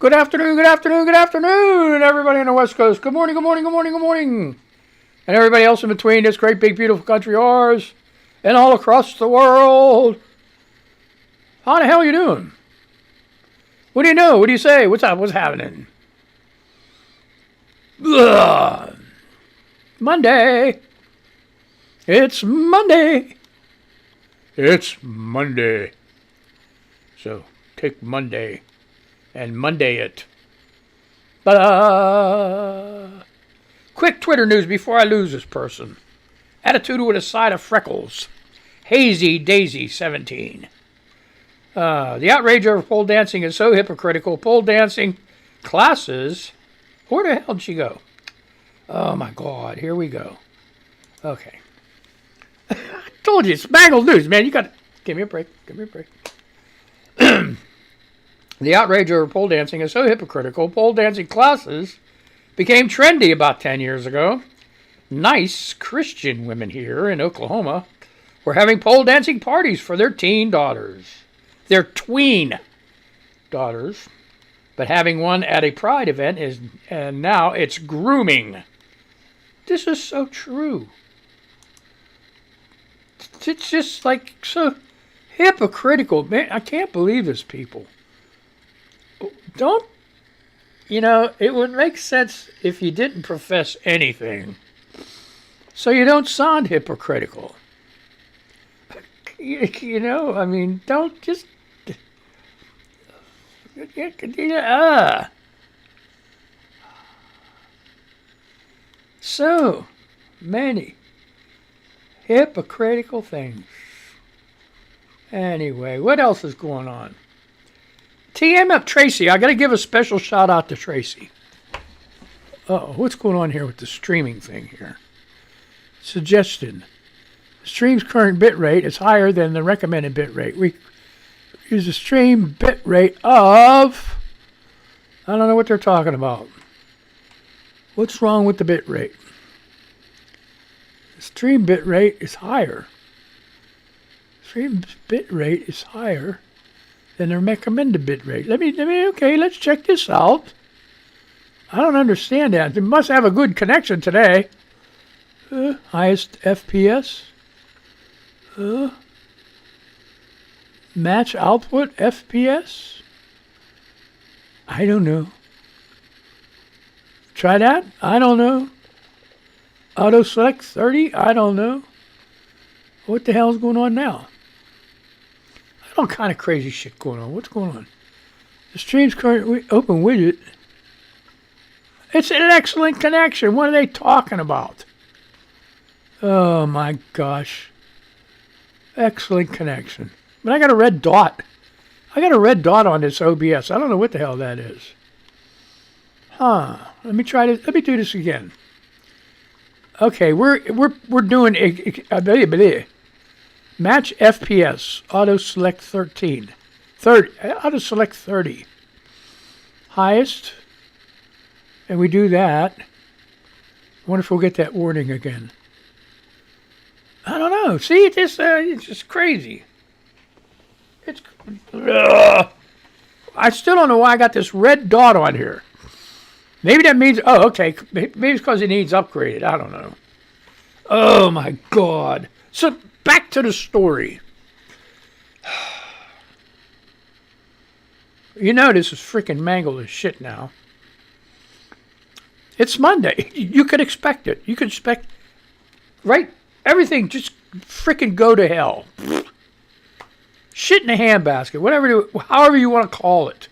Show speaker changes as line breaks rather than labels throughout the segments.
Good afternoon, good afternoon, good afternoon, everybody on the West Coast. Good morning, good morning, good morning, good morning. And everybody else in between this great, big, beautiful country ours and all across the world. How the hell are you doing? What do you know? What do you say? What's up? What's happening? Ugh. Monday. It's Monday. It's Monday. So take Monday and Monday it. Quick Twitter news before I lose this person. Attitude with a side of freckles. Hazy Daisy 17. The outrage over pole dancing is so hypocritical. Pole dancing classes. Where the hell did she go? Oh my God, here we go. Okay. I told you, it's Mangled news, man. You got to give me a break. Give me a break. The outrage over pole dancing is so hypocritical. Pole dancing classes became trendy about 10 years ago. Nice Christian women here in Oklahoma were having pole dancing parties for their teen daughters. Their tween daughters. But having one at a pride event and now it's grooming. This is so true. It's just like so hypocritical. Man, I can't believe this, people. It would make sense if you didn't profess anything. So you don't sound hypocritical. Don't just... So many hypocritical things. Anyway, what else is going on? TM up Tracy. I got to give a special shout out to Tracy. What's going on here with the streaming thing here? Suggestion. The stream's current bit rate is higher than the recommended bit rate. We use a stream bit rate of... I don't know what they're talking about. What's wrong with the bit rate? The stream bit rate is higher. Stream bit rate is higher than the recommended bit rate. Let's check this out. I don't understand that. They must have a good connection today. Highest FPS. Match output FPS. I don't know. Try that? I don't know. Auto select 30? I don't know. What the hell is going on now? All kind of crazy shit going on. What's going on? The stream's current open widget. It's an excellent connection. What are they talking about? Oh my gosh. Excellent connection. But I got a red dot. I got a red dot on this OBS. I don't know what the hell that is. Let me try this. Let me do this again. Okay, we're doing match FPS, auto select 13. Auto select 30. Highest. And we do that. I wonder if we'll get that warning again. I don't know. See, it's just crazy. I still don't know why I got this red dot on here. Maybe that means, okay. Maybe it's because it needs upgraded. I don't know. Oh my God. So, back to the story. You know this is freaking mangled as shit now. It's Monday. You could expect it. You could expect, right? Everything just freaking go to hell. Shit in a handbasket. However you want to call it.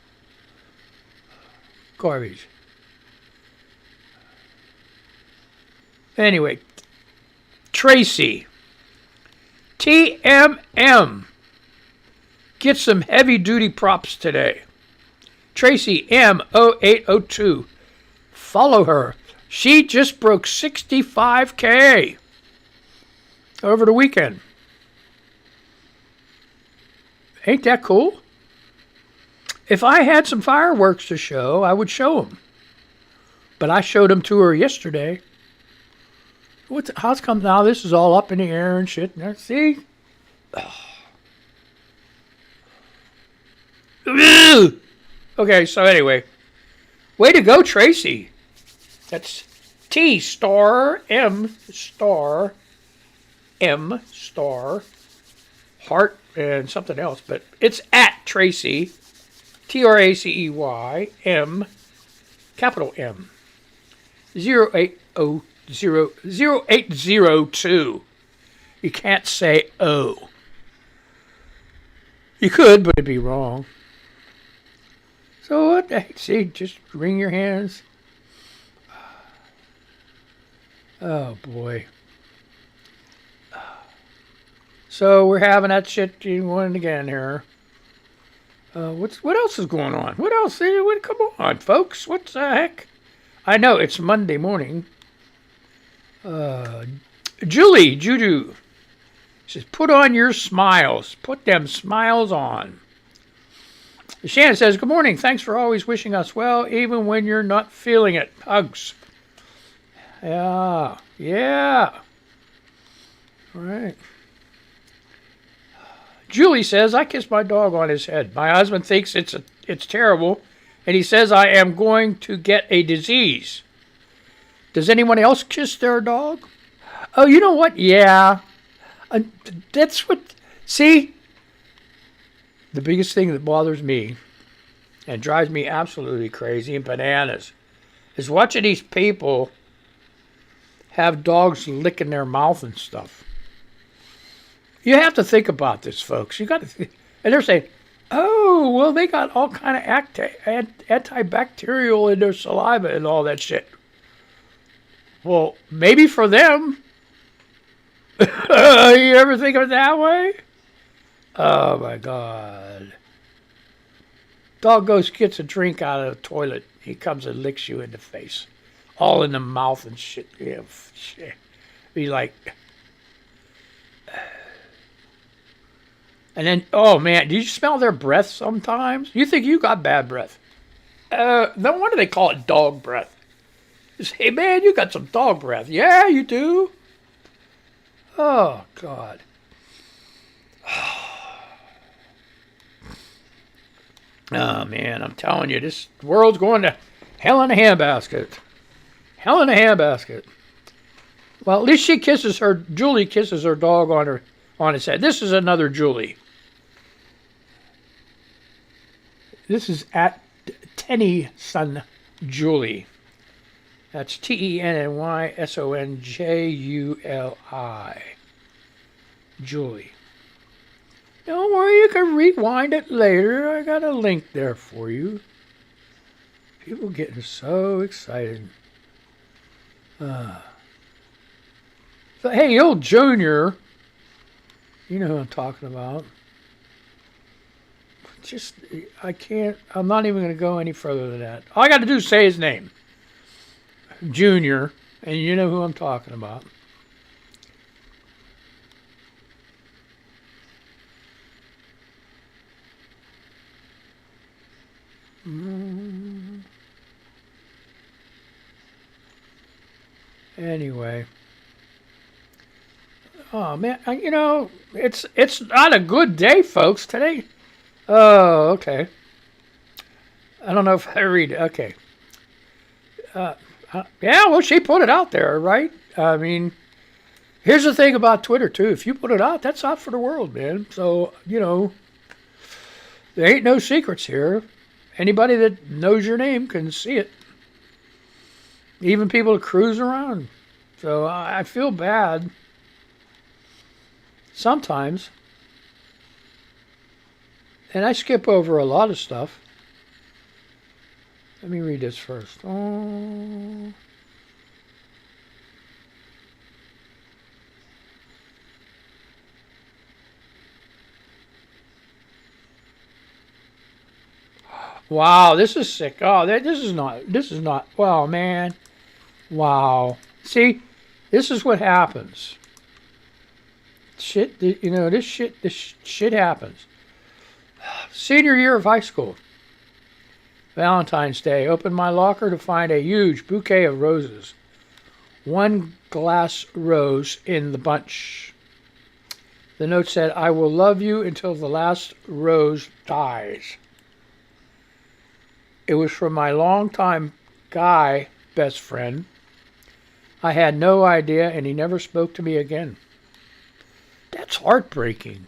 Garbage. Anyway. Tracy. TMM. Get some heavy duty props today. Tracy M0802. Follow her. She just broke 65K over the weekend. Ain't that cool? If I had some fireworks to show, I would show them. But I showed them to her yesterday. How's come now? This is all up in the air and shit. See? Okay, so anyway, Way to go, Tracy. That's T star M star M star heart and something else, but it's at Tracy, Tracey M, capital M, 0802. You can't say O. You could, but it'd be wrong. So what the heck? See, just wring your hands. Oh boy. So we're having that shit going again here. What else is going on? What else? Come on, folks. What the heck? I know it's Monday morning. Juju says, put on your smiles. Put them smiles on. Shannon says, good morning. Thanks for always wishing us well, even when you're not feeling it. Hugs. Yeah. All right. Julie says, I kissed my dog on his head. My husband thinks it's terrible, and he says I am going to get a disease. Does anyone else kiss their dog? Oh, you know what? Yeah. That's what... See? The biggest thing that bothers me and drives me absolutely crazy and bananas is watching these people have dogs licking their mouth and stuff. You have to think about this, folks. You got to, and they're saying, "Oh, well, they got all kind of antibacterial in their saliva and all that shit." Well, maybe for them. You ever think of it that way? Oh my God! Dog goes gets a drink out of the toilet. He comes and licks you in the face, all in the mouth and shit. Yeah, shit. Be like. And then, oh man, do you smell their breath sometimes? You think you got bad breath. No wonder they call it dog breath. You say, hey man, you got some dog breath. Yeah, you do. Oh, God. Oh man, I'm telling you, this world's going to hell in a handbasket. Hell in a handbasket. Well, at least Julie kisses her dog on his head. This is another Julie. This is at Tennyson Julie. That's TENNYSONJULI. Julie. Don't worry, you can rewind it later. I got a link there for you. People getting so excited. So, hey, old Junior. You know who I'm talking about. I'm not even going to go any further than that. All I got to do is say his name. Junior. And you know who I'm talking about. Anyway. Oh man, it's not a good day, folks, today. Oh, okay. I don't know if I read it. Okay. Yeah, well, she put it out there, right? I mean, here's the thing about Twitter, too. If you put it out, that's out for the world, man. So, there ain't no secrets here. Anybody that knows your name can see it. Even people that cruise around. So I feel bad. Sometimes. And I skip over a lot of stuff. Let me read this first. Oh. Wow, this is sick. Oh, this is not, wow, man. Wow. See, this is what happens. Shit, this shit happens. Senior year of high school. Valentine's Day. Opened my locker to find a huge bouquet of roses. One glass rose in the bunch. The note said, I will love you until the last rose dies. It was from my longtime guy best friend. I had no idea, and he never spoke to me again. That's heartbreaking.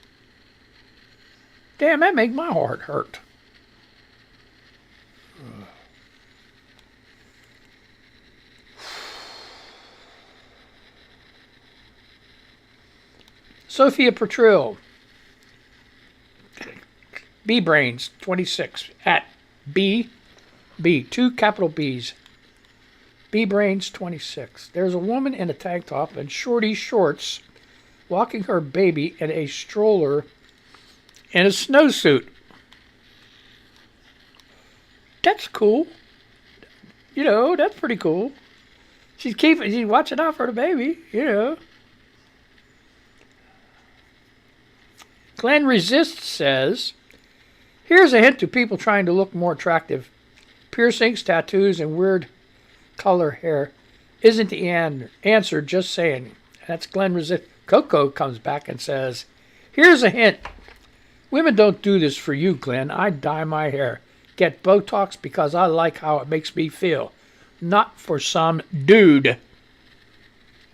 Damn, that makes my heart hurt. Sophia Petril, B-Brains 26 at B, 2 capital B's, B-Brains 26. There's a woman in a tank top and shorty shorts walking her baby in a stroller in a snowsuit. That's cool. You know, that's pretty cool. She's watching out for the baby, you know. Glenn Resist says, here's a hint to people trying to look more attractive. Piercings, tattoos, and weird color hair isn't the answer, just saying. That's Glenn Resist. Coco comes back and says, here's a hint. Women don't do this for you, Glenn. I dye my hair. Get Botox because I like how it makes me feel. Not for some dude.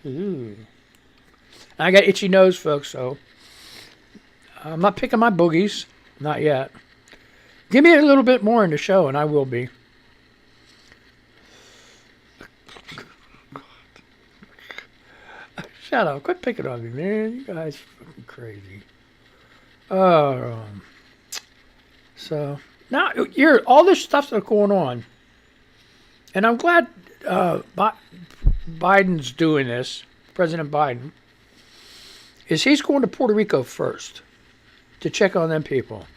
Ooh. I got itchy nose, folks, so I'm not picking my boogies. Not yet. Give me a little bit more in the show, and I will be. Shut up. Quit picking on me, man. You guys are fucking crazy. So, now, all this stuff that's going on, and I'm glad Biden's doing this, President Biden, is he's going to Puerto Rico first to check on them people.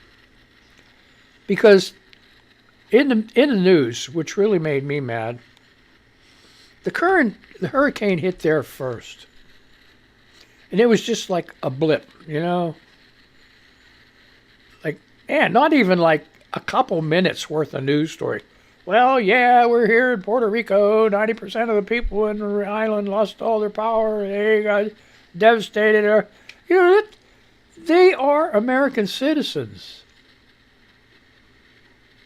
Because in the news, which really made me mad, the hurricane hit there first. And it was just like a blip, you know? Like, and not even like a couple minutes worth of news story. Well, yeah, we're here in Puerto Rico. 90% of the people in the island lost all their power. They got devastated. You know, they are American citizens.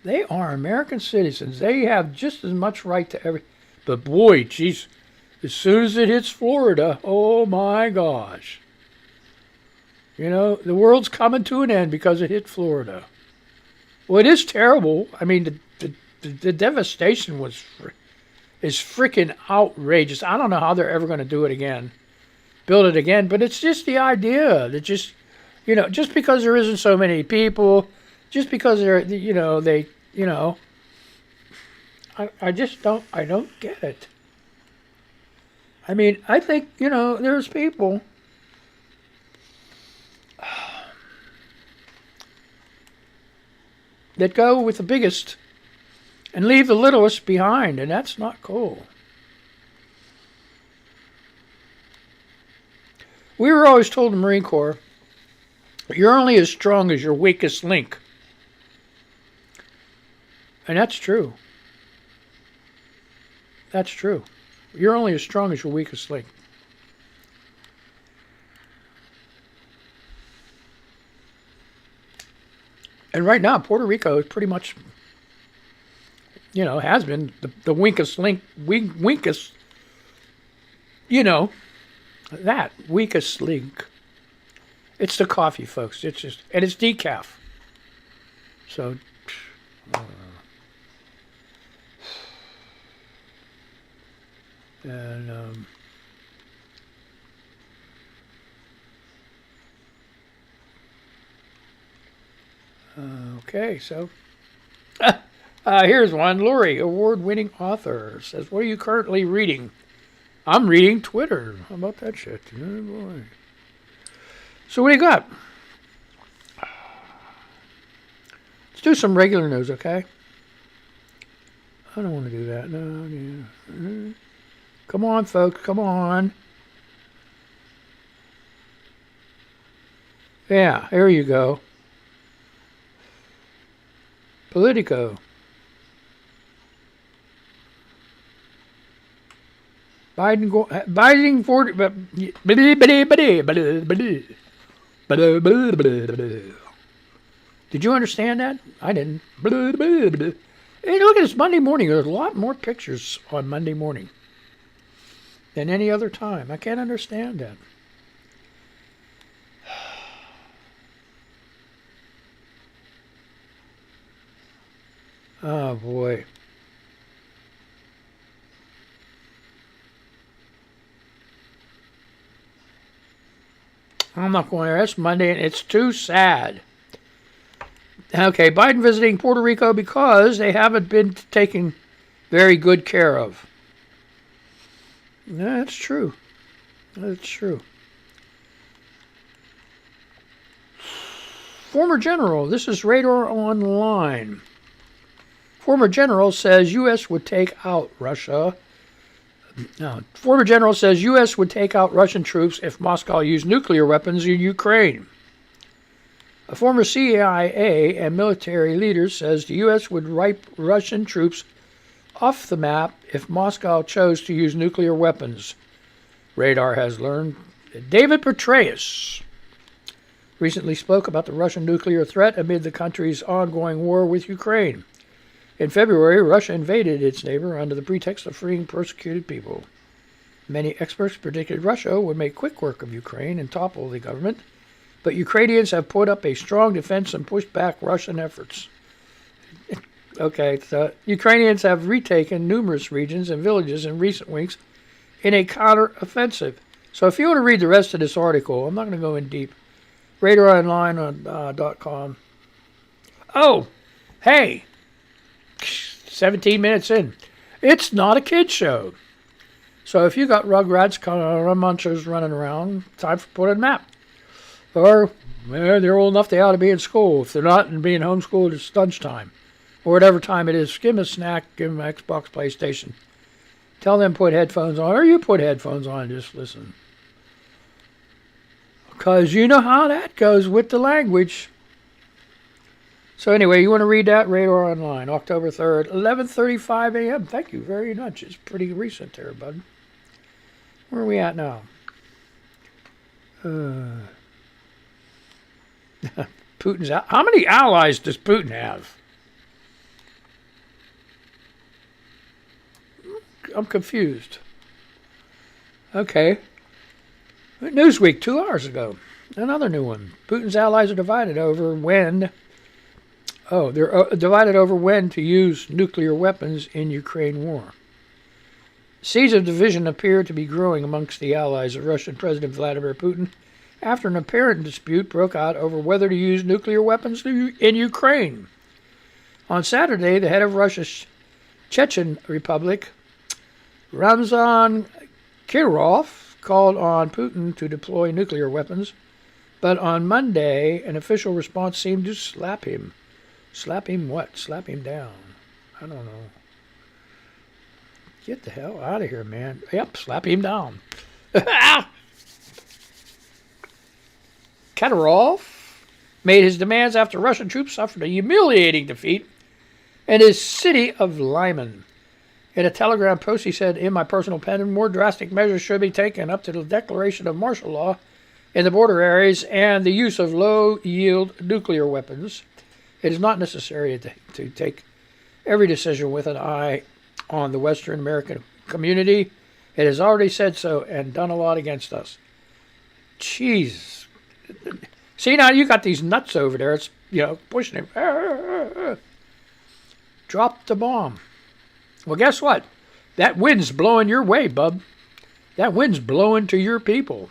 They are American citizens. They have just as much right to every. But boy, geez, as soon as it hits Florida, oh my gosh. You know, the world's coming to an end because it hit Florida. Well, it is terrible. I mean, the devastation is freaking outrageous. I don't know how they're ever going to do it again, build it again. But it's just the idea that just because there isn't so many people, just because I just don't get it. I mean, I think, there's people that go with the biggest and leave the littlest behind, and that's not cool. We were always told in the Marine Corps, you're only as strong as your weakest link. And that's true. That's true. You're only as strong as your weakest link. And right now, Puerto Rico is pretty much, has been the weakest link, weakest, that weakest link. It's the coffee, folks. It's just, and it's decaf. So, and okay, so here's one. Lori, award-winning author, says, what are you currently reading? I'm reading Twitter. How about that shit? Oh, boy. So what do you got? Let's do some regular news, okay? I don't want to do that. No. Yeah. Come on, folks. Come on. Yeah, here you go. Politico. Biden 40. Did you understand that? I didn't. Hey, look at this Monday morning. There's a lot more pictures on Monday morning than any other time. I can't understand that. Oh, boy. I'm not going there. It's Monday, and it's too sad. Okay, Biden visiting Puerto Rico because they haven't been taken very good care of. That's true. That's true. Former general, this is Radar Online. Former general says U.S. would take out Russia. No, former general says U.S. would take out Russian troops if Moscow used nuclear weapons in Ukraine. A former CIA and military leader says the U.S. would wipe Russian troops off the map if Moscow chose to use nuclear weapons. Radar has learned. David Petraeus recently spoke about the Russian nuclear threat amid the country's ongoing war with Ukraine. In February, Russia invaded its neighbor under the pretext of freeing persecuted people. Many experts predicted Russia would make quick work of Ukraine and topple the government, but Ukrainians have put up a strong defense and pushed back Russian efforts. Okay, so Ukrainians have retaken numerous regions and villages in recent weeks in a counter-offensive. So if you want to read the rest of this article, I'm not going to go in deep. RadarOnline.com. Oh, hey, 17 minutes in. It's not a kid show. So if you got Rugrats, Munchers running around, time for put a map. Or they're old enough they ought to be in school. If they're not and being homeschooled, it's lunchtime. Or whatever time it is, give them a snack, give them an Xbox, PlayStation. Tell them put headphones on, or you put headphones on and just listen. Because you know how that goes with the language. So anyway, you want to read that? Radar Online, October 3rd, 11:35 a.m. Thank you very much. It's pretty recent there, bud. Where are we at now? Putin's out. How many allies does Putin have? I'm confused. Okay. Newsweek, 2 hours ago. Another new one. Putin's allies are divided over when... Oh, they're divided over when to use nuclear weapons in Ukraine war. Seeds of division appear to be growing amongst the allies of Russian President Vladimir Putin after an apparent dispute broke out over whether to use nuclear weapons in Ukraine. On Saturday, the head of Russia's Chechen Republic, Ramzan Kadyrov, called on Putin to deploy nuclear weapons, but on Monday, an official response seemed to slap him. Slap him what? Slap him down. I don't know. Get the hell out of here, man. Yep, slap him down. Kadyrov made his demands after Russian troops suffered a humiliating defeat in his city of Lyman. In a Telegram post, he said, "In my personal opinion, more drastic measures should be taken up to the declaration of martial law in the border areas and the use of low-yield nuclear weapons. It is not necessary to take every decision with an eye on the Western American community. It has already said so and done a lot against us." Jeez. See, now you got these nuts over there. It's, pushing him. Drop the bomb. Well, guess what? That wind's blowing your way, bub. That wind's blowing to your people.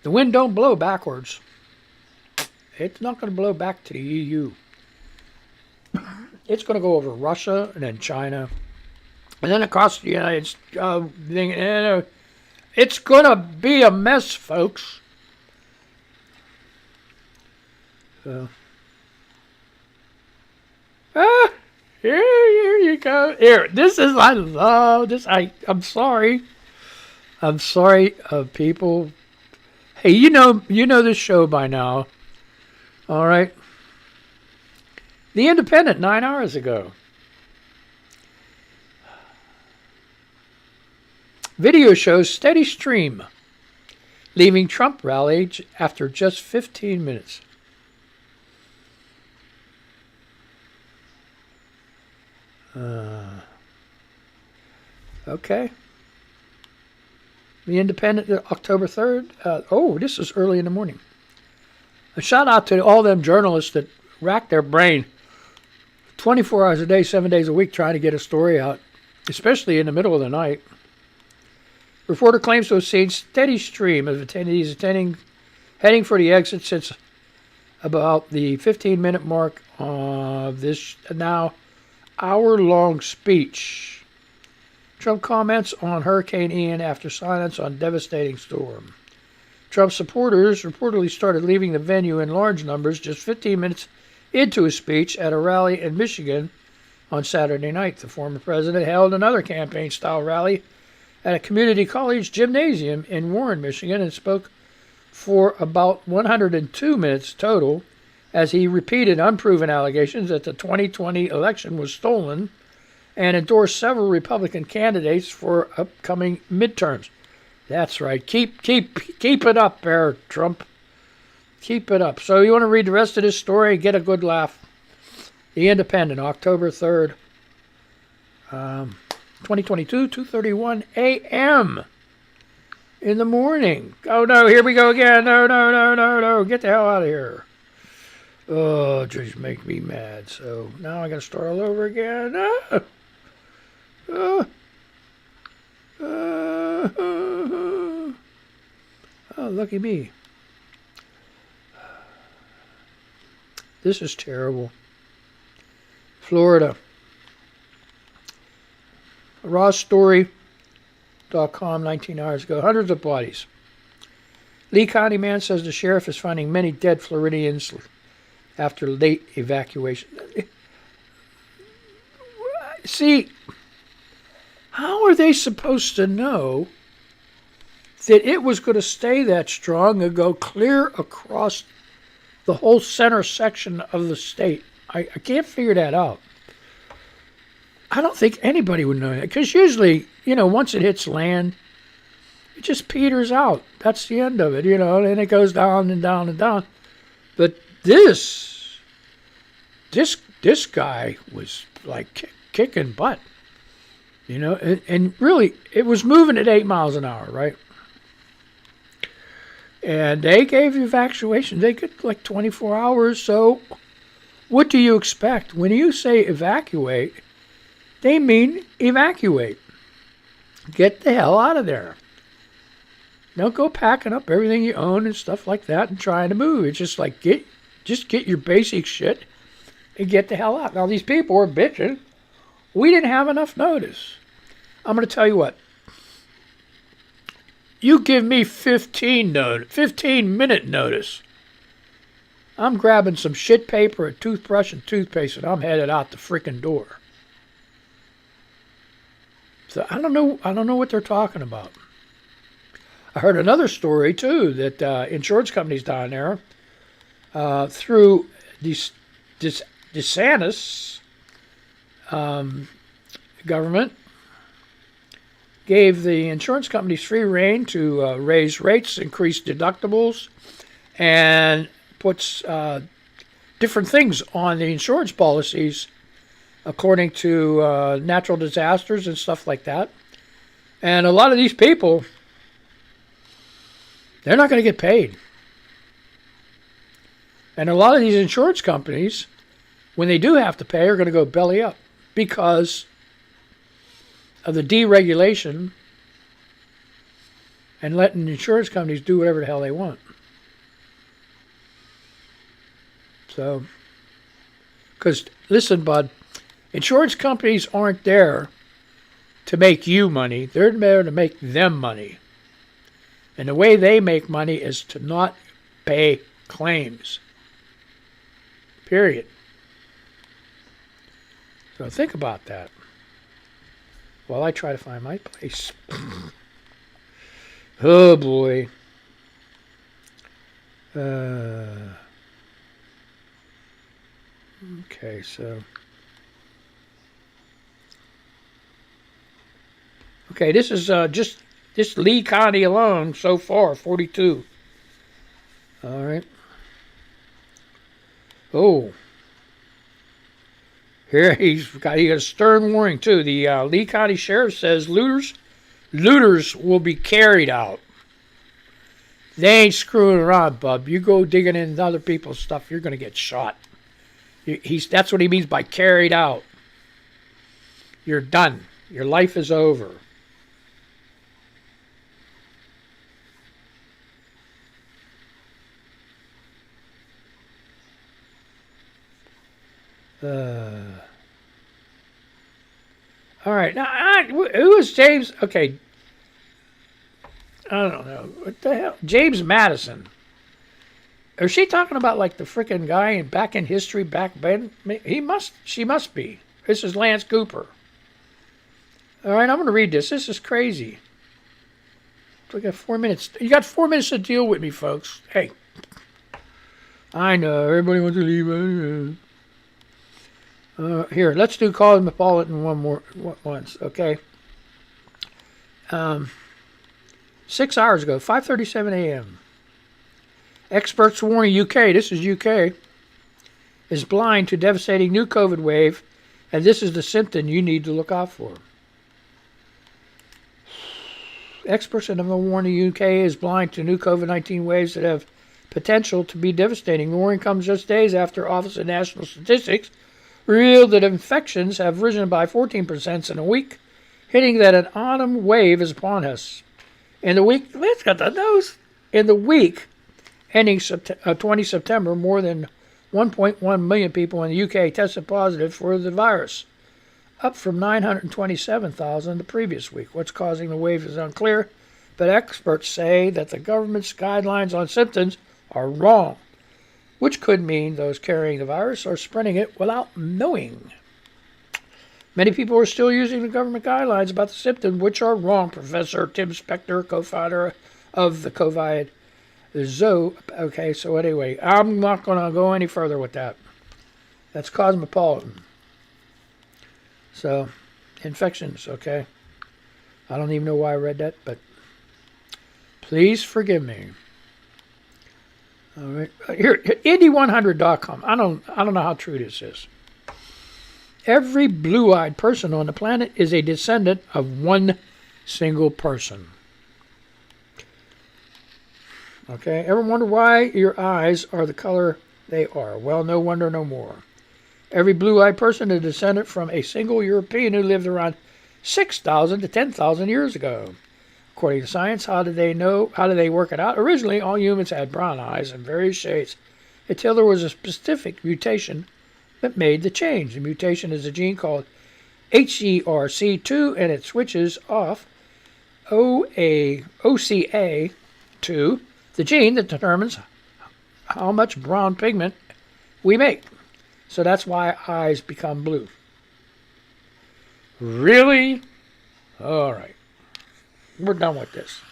The wind don't blow backwards. It's not going to blow back to the EU. It's going to go over Russia and then China. And then across the United States. It's going to be a mess, folks. So. Here you go. Here, this is, I love this. I'm sorry. I'm sorry, people. Hey, you know this show by now. All right. The Independent, 9 hours ago. Video shows steady stream, leaving Trump rally after just 15 minutes. Okay. The Independent, October 3rd. This is early in the morning. A shout out to all them journalists that rack their brain 24 hours a day, 7 days a week trying to get a story out, especially in the middle of the night. Reporter claims to have seen steady stream of attendees heading for the exit since about the 15-minute mark of this now hour-long speech. Trump comments on Hurricane Ian after silence on devastating storm. Trump supporters reportedly started leaving the venue in large numbers just 15 minutes into his speech at a rally in Michigan on Saturday night. The former president held another campaign-style rally at a community college gymnasium in Warren, Michigan, and spoke for about 102 minutes total as he repeated unproven allegations that the 2020 election was stolen and endorsed several Republican candidates for upcoming midterms. That's right. Keep it up there, Trump. Keep it up. So you want to read the rest of this story? Get a good laugh. The Independent, October 3rd, 2022, 2:31 a.m. in the morning. Oh, no, here we go again. No. Get the hell out of here. Oh, just make me mad. So now I got to start all over again. Oh, lucky me. This is terrible. Florida. RawStory.com 19 hours ago. Hundreds of bodies. Lee County man says the sheriff is finding many dead Floridians after late evacuation. See, how are they supposed to know that it was going to stay that strong and go clear across the whole center section of the state? I can't figure that out. I don't think anybody would know that, because usually, once it hits land, it just peters out. That's the end of it, and it goes down and down and down. But this guy was like kicking butt, and really, it was moving at 8 miles an hour, right? And they gave evacuation. They get like 24 hours. So what do you expect? When you say evacuate, they mean evacuate. Get the hell out of there. Don't go packing up everything you own and stuff like that and trying to move. It's just like get your basic shit and get the hell out. Now these people are bitching. We didn't have enough notice. I'm going to tell you what. You give me 15-minute notice. I'm grabbing some shit paper, a toothbrush, and toothpaste, and I'm headed out the freaking door. So I don't know what they're talking about. I heard another story too that insurance companies down there, through DeSantis government, gave the insurance companies free rein to raise rates, increase deductibles, and puts different things on the insurance policies according to natural disasters and stuff like that. And a lot of these people, they're not going to get paid. And a lot of these insurance companies, when they do have to pay, are going to go belly up because of the deregulation and letting insurance companies do whatever the hell they want. So, because listen, bud, insurance companies aren't there to make you money. They're there to make them money. And the way they make money is to not pay claims. Period. So think about that while I try to find my place. Oh boy. Okay, so. Okay, this is just this Lee County alone so far, 42. All right. Oh. Here he got a stern warning too. The Lee County Sheriff says looters will be carried out. They ain't screwing around, bub. You go digging into other people's stuff, you're gonna get shot. That's what he means by carried out. You're done. Your life is over. All right. Now, who is James? Okay. I don't know. What the hell? James Madison. Is she talking about like the frickin' guy back in history back then? She must be. This is Lance Cooper. All right, I'm going to read this. This is crazy. We got 4 minutes. You got 4 minutes to deal with me, folks. Hey. I know. Everybody wants to leave. Here, let's do Cosmopolitan once, okay? 6 hours ago, 5:37 a.m. Experts warning UK, this is UK, is blind to devastating new COVID wave, and this is the symptom you need to look out for. Experts have warned the UK is blind to new COVID-19 waves that have potential to be devastating. The warning comes just days after Office of National Statistics revealed that infections have risen by 14% in a week, hinting that an autumn wave is upon us. In the week, let's get the nose. In the week ending 20 September, more than 1.1 million people in the UK tested positive for the virus, up from 927,000 the previous week. What's causing the wave is unclear, but experts say that the government's guidelines on symptoms are wrong, which could mean those carrying the virus are spreading it without knowing. Many people are still using the government guidelines about the symptoms, which are wrong. Professor Tim Spector, co-founder of the COVID Zoo. Okay, so anyway, I'm not going to go any further with that. That's Cosmopolitan. So, infections, okay. I don't even know why I read that, but please forgive me. All right, here, Indy100.com. I don't know how true this is. Every blue-eyed person on the planet is a descendant of one single person. Okay, ever wonder why your eyes are the color they are? Well, no wonder no more. Every blue-eyed person is a descendant from a single European who lived around 6,000 to 10,000 years ago. According to science, how did they work it out? Originally, all humans had brown eyes in various shades until there was a specific mutation that made the change. The mutation is a gene called HERC2, and it switches off OCA2, the gene that determines how much brown pigment we make. So that's why eyes become blue. Really? All right. We're done with this.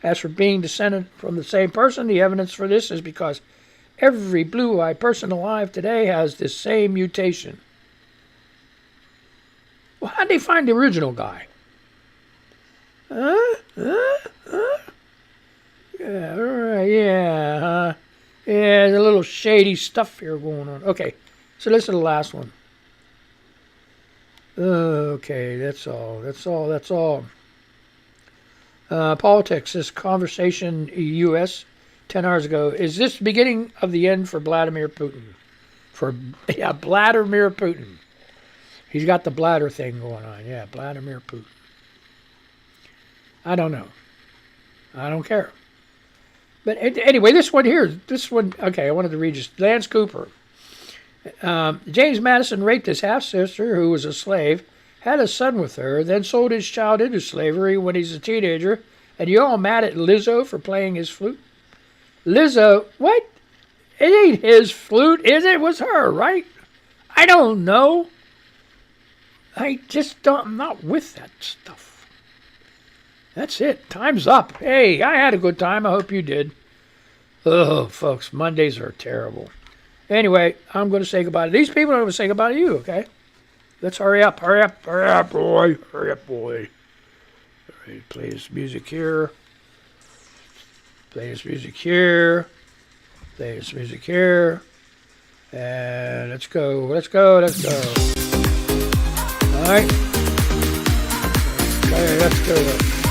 As for being descended from the same person, the evidence for this is because every blue-eyed person alive today has this same mutation. Well, how'd they find the original guy? Yeah, all right, yeah, yeah, there's a little shady stuff here going on. Okay, so this is the last one. Okay, that's all. Politics, this conversation U.S. 10 hours ago. Is this the beginning of the end for Vladimir Putin? Vladimir Putin. He's got the bladder thing going on. Yeah, Vladimir Putin. I don't know. I don't care. But anyway, this one, okay, I wanted to read just Lance Cooper. James Madison raped his half-sister, who was a slave, had a son with her, then sold his child into slavery when he's a teenager. And you all mad at Lizzo for playing his flute? Lizzo, what? It ain't his flute, is it? It was her, right? I don't know. I'm not with that stuff. That's it. Time's up. Hey, I had a good time. I hope you did. Oh, folks, Mondays are terrible. Anyway, I'm going to say goodbye to these people. I'm going to say goodbye to you, okay? Let's hurry up, boy. Hurry up, boy. All right, play this music here. Play this music here. Play this music here. And let's go. Let's go. Let's go. All right. Okay, let's go.